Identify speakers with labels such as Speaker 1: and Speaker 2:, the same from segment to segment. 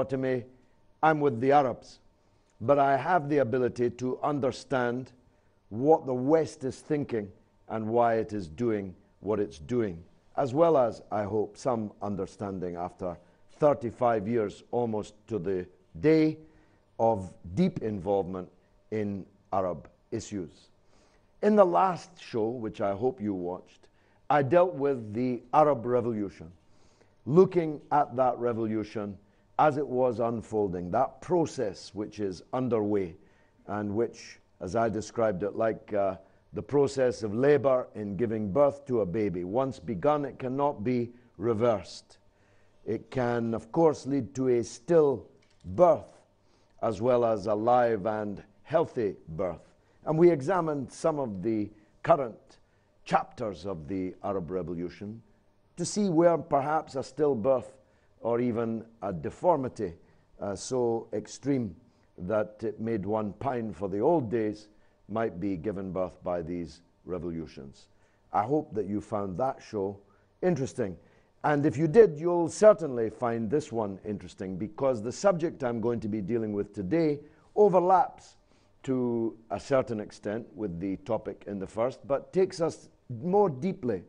Speaker 1: to me, I'm with the Arabs, but I have the ability to understand what the West is thinking and why it is doing what it's doing, as well as, I hope, some understanding after 35 years, almost to the day, of deep involvement in Arab issues. In the last show, which I hope you watched, I dealt with the Arab Revolution, looking at that revolution as it was unfolding, that process which is underway, and which, as I described it, like the process of labor in giving birth to a baby. Once begun, it cannot be reversed. It can, of course, lead to a still birth, as well as a live and healthy birth. And we examined some of the current chapters of the Arab Revolution to see where perhaps a stillbirth or even a deformity so extreme that it made one pine for the old days might be given birth by these revolutions. I hope that you found that show interesting. And if you did, you'll certainly find this one interesting, because the subject I'm going to be dealing with today overlaps to a certain extent with the topic in the first, but takes us more deeply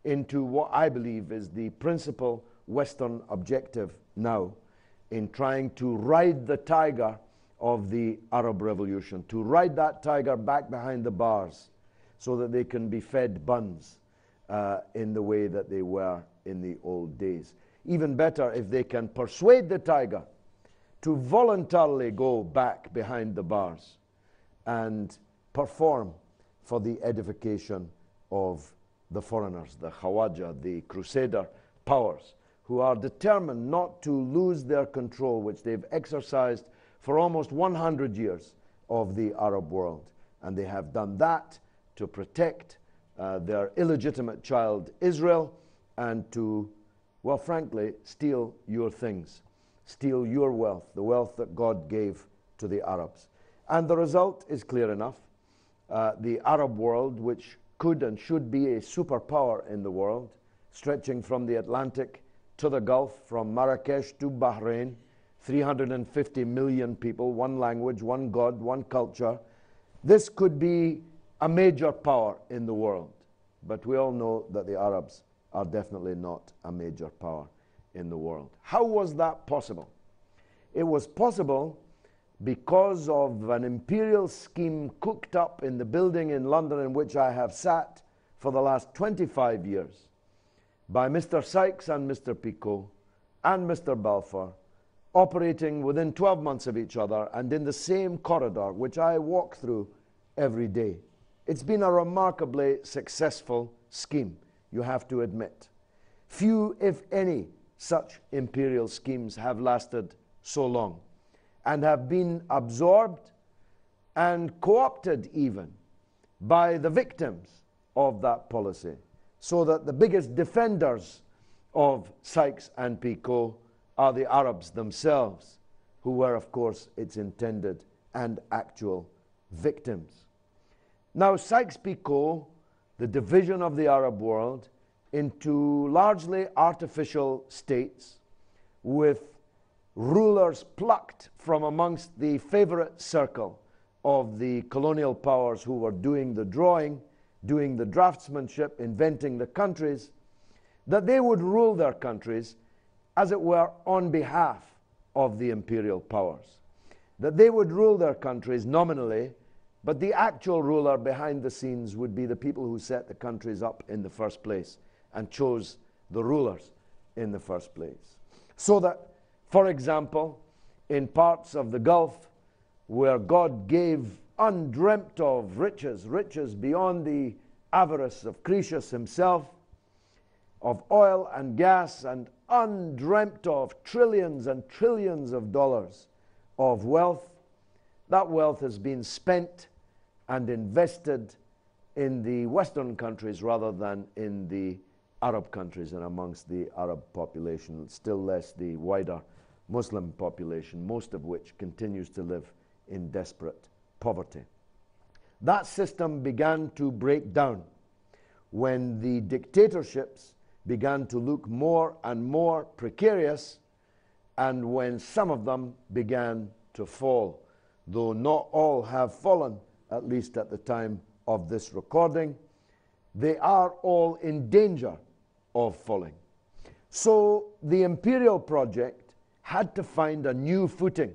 Speaker 1: into what I believe is the principal Western objective now in trying to ride the tiger of the Arab Revolution, to ride that tiger back behind the bars so that they can be fed buns in the way that they were in the old days. Even better, if they can persuade the tiger to voluntarily go back behind the bars and perform for the edification of the foreigners, the Khawaja, the Crusader powers, who are determined not to lose their control, which they've exercised for almost 100 years of the Arab world. And they have done that to protect their illegitimate child Israel, and to, well, frankly, steal your things, steal your wealth, the wealth that God gave to the Arabs. And the result is clear enough. The Arab world, which could and should be a superpower in the world, stretching from the Atlantic to the Gulf, from Marrakesh to Bahrain, 350 million people, one language, one God, one culture. This could be a major power in the world. But we all know that the Arabs are definitely not a major power in the world. How was that possible? It was possible because of an imperial scheme cooked up in the building in London in which I have sat for the last 25 years by Mr. Sykes and Mr. Picot and Mr. Balfour, operating within 12 months of each other and in the same corridor, which I walk through every day. It's been a remarkably successful scheme, you have to admit. Few, if any, such imperial schemes have lasted so long and have been absorbed and co-opted even by the victims of that policy, so that the biggest defenders of Sykes and Picot are the Arabs themselves, who were, of course, its intended and actual victims. Now, Sykes-Picot, the division of the Arab world into largely artificial states with rulers plucked from amongst the favorite circle of the colonial powers who were doing the drawing, doing the draftsmanship, inventing the countries, that they would rule their countries, as it were, on behalf of the imperial powers. That they would rule their countries nominally, but the actual ruler behind the scenes would be the people who set the countries up in the first place and chose the rulers in the first place. So that, for example, in parts of the Gulf where God gave undreamt of riches, riches beyond the avarice of Croesus himself, of oil and gas, and undreamt of trillions and trillions of dollars of wealth, that wealth has been spent and invested in the Western countries rather than in the Arab countries and amongst the Arab population, still less the wider Muslim population, most of which continues to live in desperate poverty. That system began to break down when the dictatorships began to look more and more precarious and when some of them began to fall, though not all have fallen, at least at the time of this recording. They are all in danger of falling. So the imperial project had to find a new footing,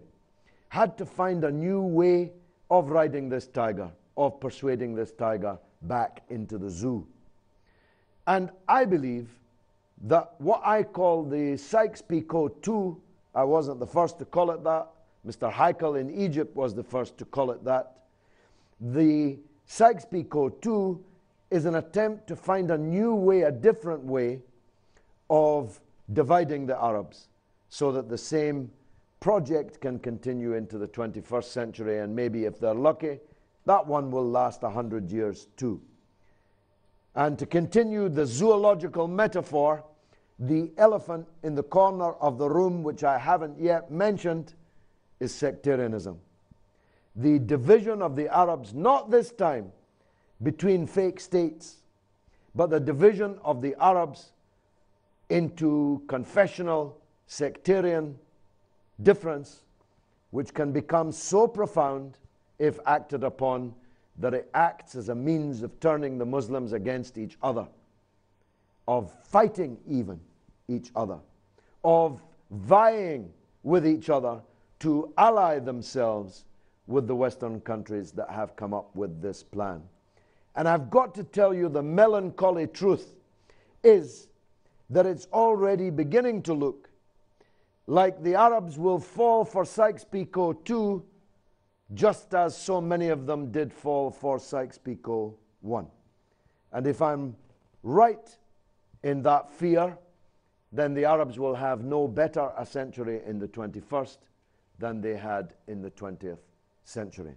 Speaker 1: had to find a new way of riding this tiger, of persuading this tiger back into the zoo. And I believe that what I call the Sykes-Picot 2, I wasn't the first to call it that, Mr. Heikel in Egypt was the first to call it that. The Sykes-Picot 2 is an attempt to find a new way, a different way of dividing the Arabs so that the same project can continue into the 21st century, and maybe if they're lucky, that one will last 100 years too. And to continue the zoological metaphor, the elephant in the corner of the room, which I haven't yet mentioned, is sectarianism. The division of the Arabs, not this time between fake states, but the division of the Arabs into confessional, sectarian difference, which can become so profound if acted upon that it acts as a means of turning the Muslims against each other, of fighting even each other, of vying with each other to ally themselves with the Western countries that have come up with this plan. And I've got to tell you, the melancholy truth is that it's already beginning to look like the Arabs will fall for Sykes-Picot 2, just as so many of them did fall for Sykes-Picot 1. And if I'm right in that fear, then the Arabs will have no better a century in the 21st than they had in the 20th century.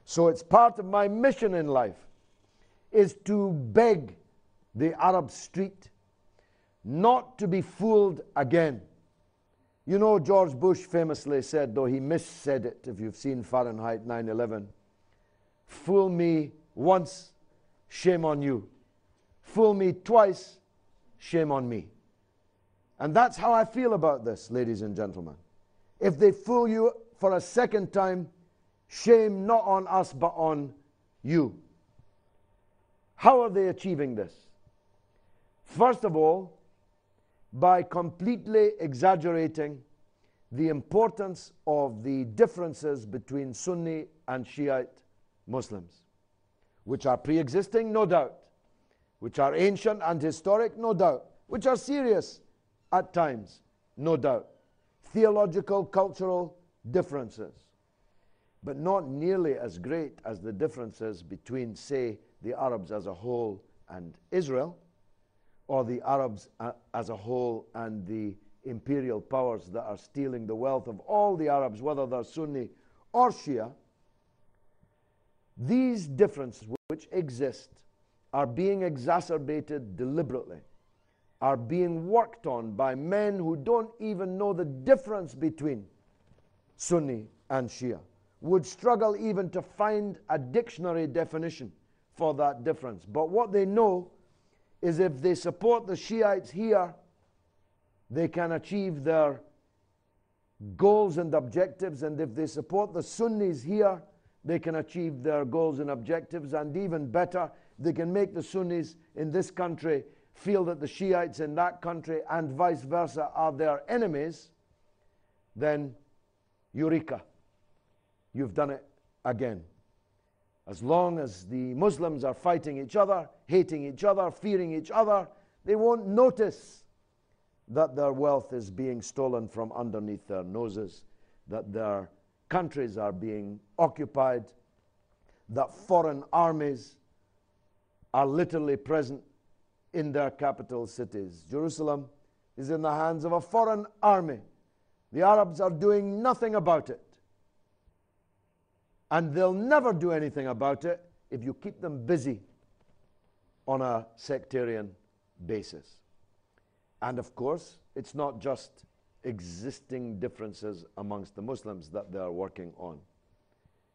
Speaker 1: So it's part of my mission in life is to beg the Arab street not to be fooled again. You know, George Bush famously said, though he missaid it, if you've seen Fahrenheit 9/11, fool me once, shame on you. Fool me twice, shame on me. And that's how I feel about this, ladies and gentlemen. If they fool you for a second time, shame not on us, but on you. How are they achieving this? First of all, by completely exaggerating the importance of the differences between Sunni and Shiite Muslims, which are pre-existing, no doubt, which are ancient and historic, no doubt, which are serious at times, no doubt, theological, cultural differences, but not nearly as great as the differences between, say, the Arabs as a whole and Israel, or the Arabs as a whole and the imperial powers that are stealing the wealth of all the Arabs, whether they're Sunni or Shia. These differences which exist are being exacerbated deliberately, are being worked on by men who don't even know the difference between Sunni and Shia, would struggle even to find a dictionary definition for that difference. But what they know is if they support the Shiites here, they can achieve their goals and objectives, and if they support the Sunnis here, they can achieve their goals and objectives, and even better, they can make the Sunnis in this country feel that the Shiites in that country and vice versa are their enemies. Then eureka, you've done it again. As long as the Muslims are fighting each other, hating each other, fearing each other, they won't notice that their wealth is being stolen from underneath their noses, that their countries are being occupied, that foreign armies are literally present in their capital cities. Jerusalem is in the hands of a foreign army. The Arabs are doing nothing about it. And they'll never do anything about it if you keep them busy on a sectarian basis. And of course, it's not just existing differences amongst the Muslims that they are working on.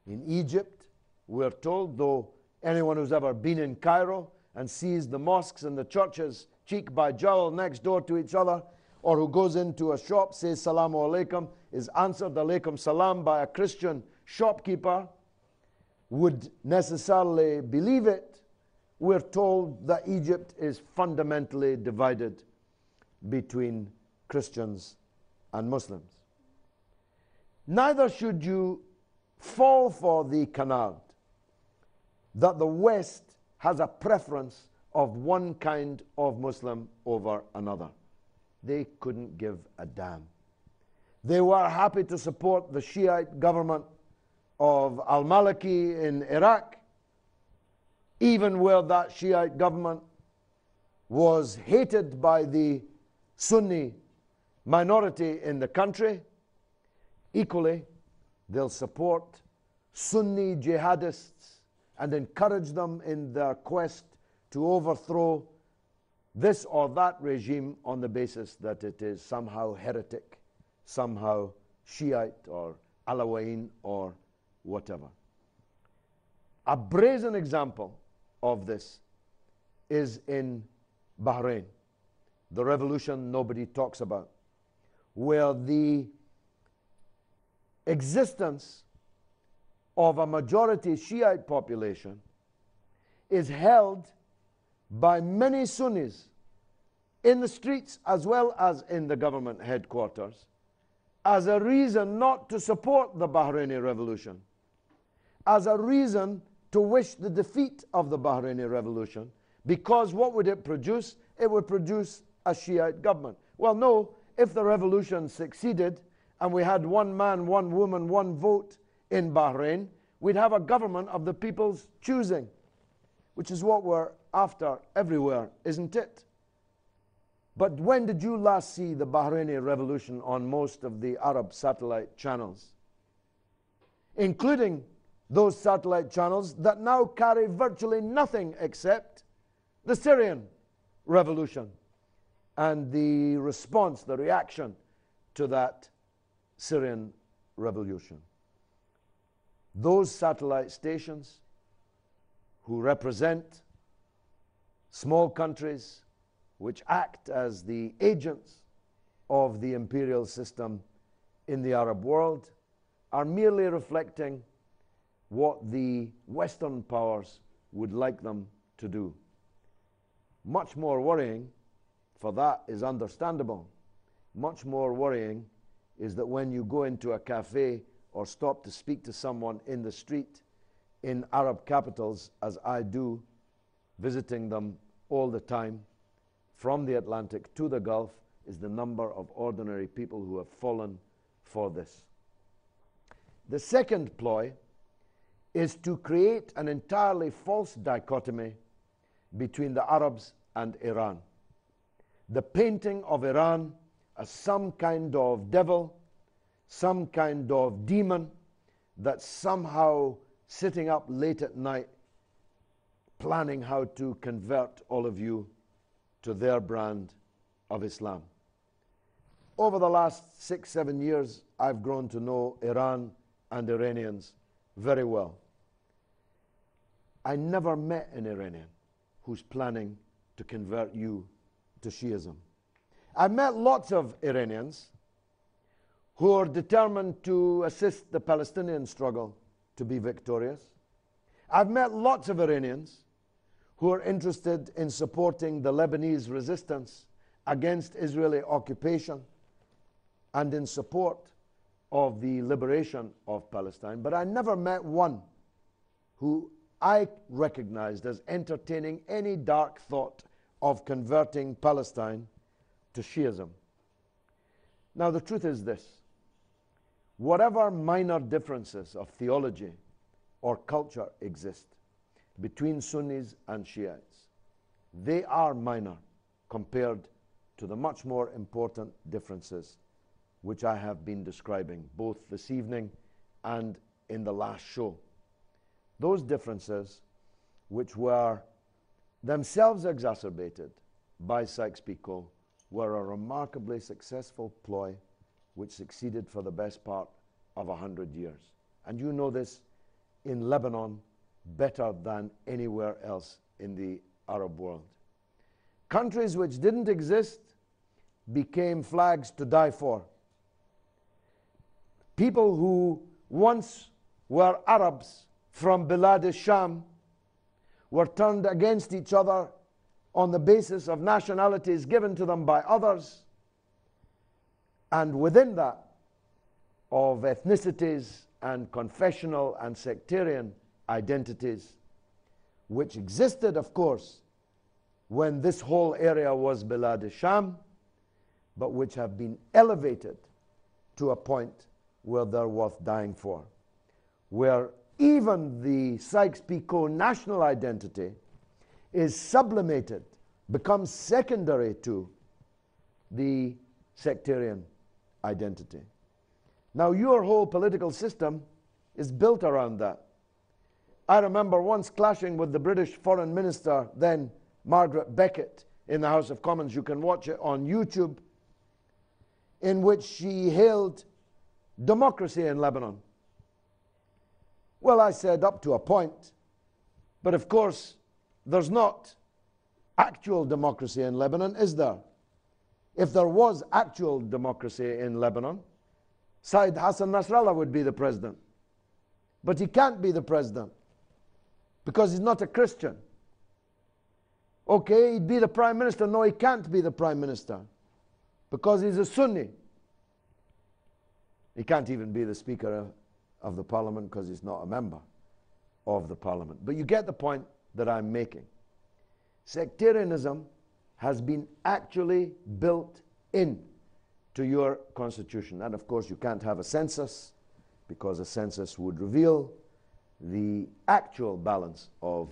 Speaker 1: In Egypt, we're told, though anyone who's ever been in Cairo and sees the mosques and the churches cheek by jowl next door to each other, or who goes into a shop, says Salamu Alaikum, is answered Alaikum Salam by a Christian shopkeeper, would necessarily believe it. We're told that Egypt is fundamentally divided between Christians and Muslims. Neither should you fall for the canard that the West has a preference of one kind of Muslim over another. They couldn't give a damn. They were happy to support the Shiite government of al-Maliki in Iraq, even where that Shiite government was hated by the Sunni minority in the country. Equally, they'll support Sunni jihadists and encourage them in their quest to overthrow this or that regime on the basis that it is somehow heretic, somehow Shiite or Alawiyin or whatever. A brazen example of this is in Bahrain, the revolution nobody talks about, where the existence of a majority Shiite population is held by many Sunnis in the streets as well as in the government headquarters as a reason not to support the Bahraini revolution, as a reason to wish the defeat of the Bahraini revolution, because what would it produce? It would produce a Shiite government. Well, no, if the revolution succeeded and we had one man, one woman, one vote in Bahrain, we'd have a government of the people's choosing, which is what we're after everywhere, isn't it? But when did you last see the Bahraini revolution on most of the Arab satellite channels, including those satellite channels that now carry virtually nothing except the Syrian revolution and the response, the reaction to that Syrian revolution? Those satellite stations who represent small countries which act as the agents of the imperial system in the Arab world are merely reflecting what the Western powers would like them to do. Much more worrying, for that is understandable, much more worrying is that when you go into a cafe or stop to speak to someone in the street in Arab capitals, as I do, visiting them all the time, from the Atlantic to the Gulf, is the number of ordinary people who have fallen for this. The second ploy is to create an entirely false dichotomy between the Arabs and Iran. The painting of Iran as some kind of devil, some kind of demon that's somehow sitting up late at night planning how to convert all of you to their brand of Islam. Over the last 6-7 years, I've grown to know Iran and Iranians very well. I never met an Iranian who's planning to convert you to Shiism. I've met lots of Iranians who are determined to assist the Palestinian struggle to be victorious. I've met lots of Iranians who are interested in supporting the Lebanese resistance against Israeli occupation and in support of the liberation of Palestine. But I never met one who I recognized as entertaining any dark thought of converting Palestine to Shiism. Now, the truth is this: whatever minor differences of theology or culture exist between Sunnis and Shiites, they are minor compared to the much more important differences which I have been describing both this evening and in the last show. Those differences, which were themselves exacerbated by Sykes-Picot, were a remarkably successful ploy which succeeded for the best part of 100 years. And you know this in Lebanon better than anywhere else in the Arab world. Countries which didn't exist became flags to die for. People who once were Arabs from Bilad al-Sham were turned against each other on the basis of nationalities given to them by others, and within that, of ethnicities and confessional and sectarian identities, which existed, of course, when this whole area was Bilad al-Sham, but which have been elevated to a point where they're worth dying for, where even the Sykes-Picot national identity is sublimated, becomes secondary to the sectarian identity. Now, your whole political system is built around that. I remember once clashing with the British Foreign Minister, then Margaret Beckett, in the House of Commons. You can watch it on YouTube, in which she hailed democracy in Lebanon. Well, I said up to a point, but of course, there's not actual democracy in Lebanon, is there? If there was actual democracy in Lebanon, Said Hassan Nasrallah would be the president. But he can't be the president because he's not a Christian. Okay, he'd be the prime minister. No, he can't be the prime minister because he's a Sunni. He can't even be the Speaker of the Parliament because he's not a member of the Parliament. But you get the point that I'm making. Sectarianism has been actually built in to your constitution. And of course, you can't have a census because a census would reveal the actual balance of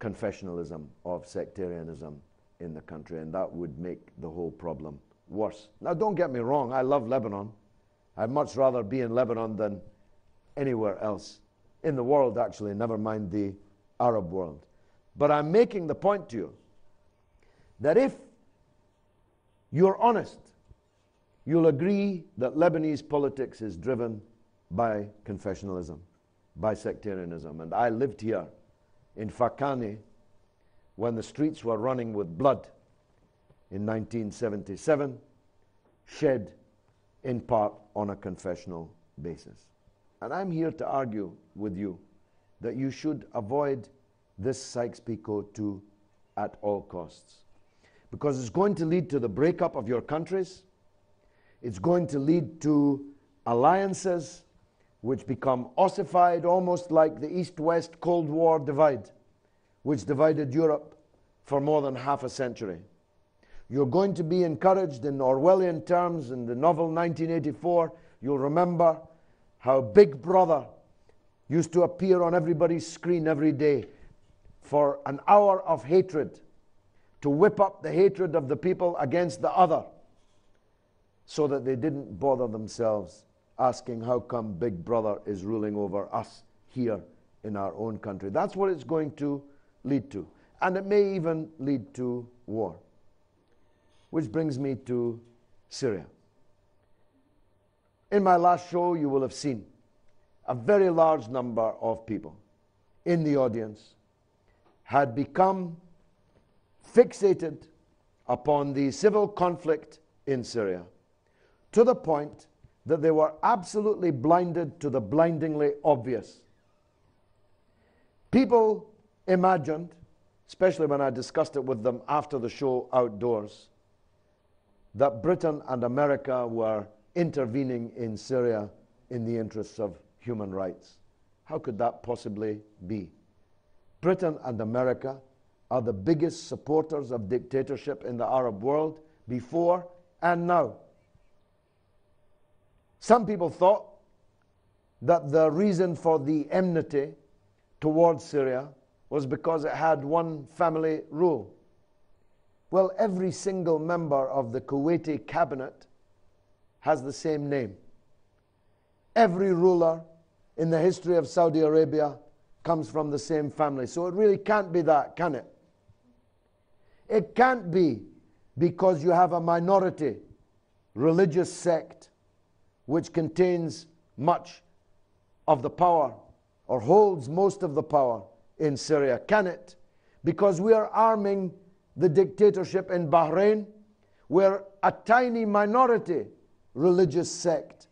Speaker 1: confessionalism, of sectarianism in the country, and that would make the whole problem worse. Now, don't get me wrong, I love Lebanon. I'd much rather be in Lebanon than anywhere else in the world, actually, never mind the Arab world. But I'm making the point to you that if you're honest, you'll agree that Lebanese politics is driven by confessionalism, by sectarianism. And I lived here in Fakani when the streets were running with blood in 1977, shed in part on a confessional basis. And I'm here to argue with you that you should avoid this Sykes-Picot too at all costs, because it's going to lead to the breakup of your countries. It's going to lead to alliances which become ossified, almost like the East-West Cold War divide, which divided Europe for more than half a century. You're going to be encouraged in Orwellian terms in the novel 1984. You'll remember how Big Brother used to appear on everybody's screen every day for an hour of hatred, to whip up the hatred of the people against the other, so that they didn't bother themselves asking how come Big Brother is ruling over us here in our own country. That's what it's going to lead to. And it may even lead to war. Which brings me to Syria. In my last show, you will have seen a very large number of people in the audience had become fixated upon the civil conflict in Syria, to the point that they were absolutely blinded to the blindingly obvious. People imagined, especially when I discussed it with them after the show outdoors, that Britain and America were intervening in Syria in the interests of human rights. How could that possibly be? Britain and America are the biggest supporters of dictatorship in the Arab world before and now. Some people thought that the reason for the enmity towards Syria was because it had one family rule. Well, every single member of the Kuwaiti cabinet has the same name. Every ruler in the history of Saudi Arabia comes from the same family. So it really can't be that, can it? It can't be because you have a minority religious sect which contains much of the power or holds most of the power in Syria, can it? Because we are arming the dictatorship in Bahrain, where a tiny minority religious sect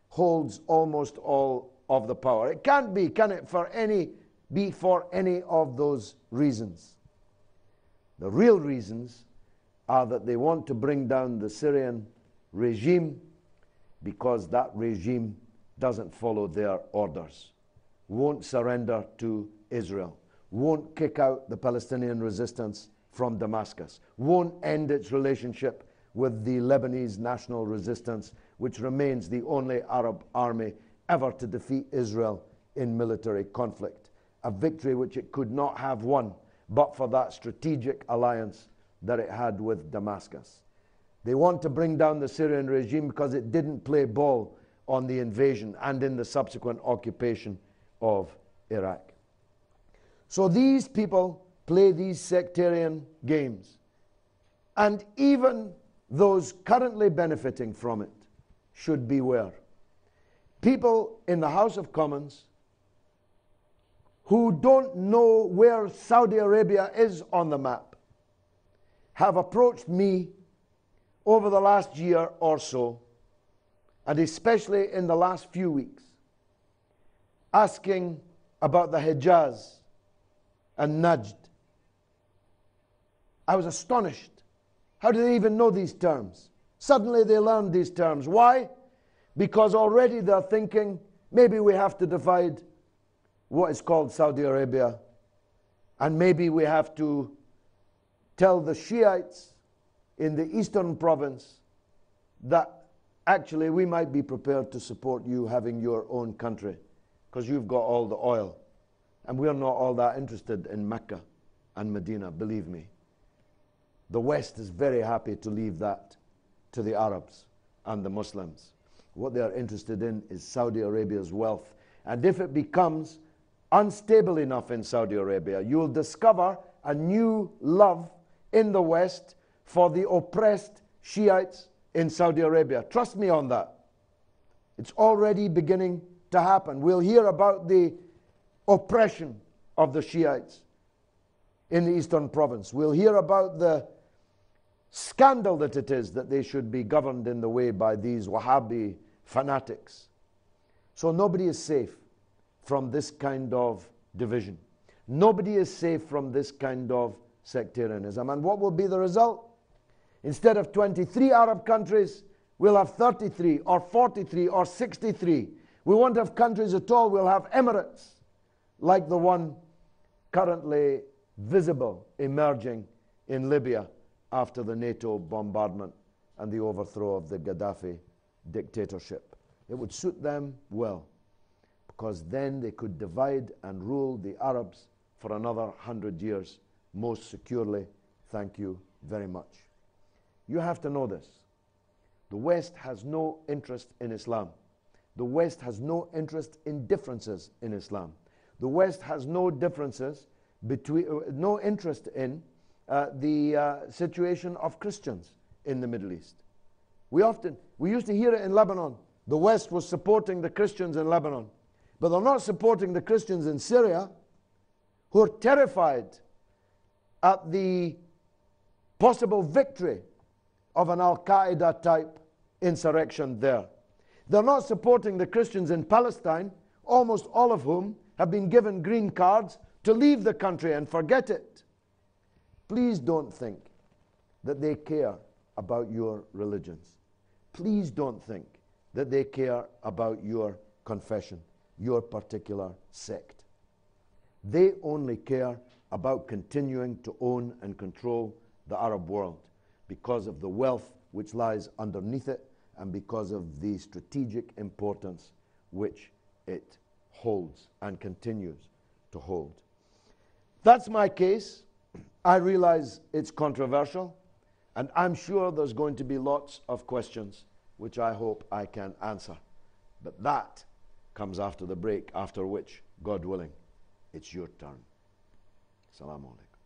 Speaker 1: holds almost all of the power. It can't be, can it, for any of those reasons. The real reasons are that they want to bring down the Syrian regime because that regime doesn't follow their orders, won't surrender to Israel, won't kick out the Palestinian resistance from Damascus, won't end its relationship with the Lebanese national resistance, which remains the only Arab army ever to defeat Israel in military conflict, a victory which it could not have won but for that strategic alliance that it had with Damascus. They want to bring down the Syrian regime because it didn't play ball on the invasion and in the subsequent occupation of Iraq. So these people play these sectarian games. And even those currently benefiting from it should beware. People in the House of Commons who don't know where Saudi Arabia is on the map have approached me over the last year or so, and especially in the last few weeks, asking about the Hijaz and Najd. I was astonished. How do they even know these terms? Suddenly they learned these terms. Why? Because already they're thinking, maybe we have to divide what is called Saudi Arabia, and maybe we have to tell the Shiites in the eastern province that actually we might be prepared to support you having your own country because you've got all the oil, and we're not all that interested in Mecca and Medina, believe me. The West is very happy to leave that to the Arabs and the Muslims. What they are interested in is Saudi Arabia's wealth. And if it becomes unstable enough in Saudi Arabia, you'll discover a new love in the West for the oppressed Shiites in Saudi Arabia. Trust me on that. It's already beginning to happen. We'll hear about the oppression of the Shiites in the eastern province. We'll hear about the scandal that it is that they should be governed in the way by these Wahhabi fanatics. So nobody is safe from this kind of division. Nobody is safe from this kind of sectarianism. And what will be the result? Instead of 23 Arab countries, we'll have 33 or 43 or 63. We won't have countries at all. We'll have emirates like the one currently visible emerging in Libya after the NATO bombardment and the overthrow of the Gaddafi dictatorship. It would suit them well, because then they could divide and rule the Arabs for another 100 years most securely. Thank you very much. You have to know this. The West has no interest in Islam. The West has no interest in differences in Islam. The West has no differences no interest in the situation of Christians in the Middle East. We used to hear it in Lebanon. The West was supporting the Christians in Lebanon. But they're not supporting the Christians in Syria, who are terrified at the possible victory of an Al-Qaeda type insurrection there. They're not supporting the Christians in Palestine, almost all of whom have been given green cards to leave the country and forget it. Please don't think that they care about your religions. Please don't think that they care about your confession, your particular sect. They only care about continuing to own and control the Arab world because of the wealth which lies underneath it and because of the strategic importance which it holds and continues to hold. That's my case. I realize it's controversial, and I'm sure there's going to be lots of questions which I hope I can answer. But that comes after the break, after which, God willing, it's your turn. Assalamu alaikum.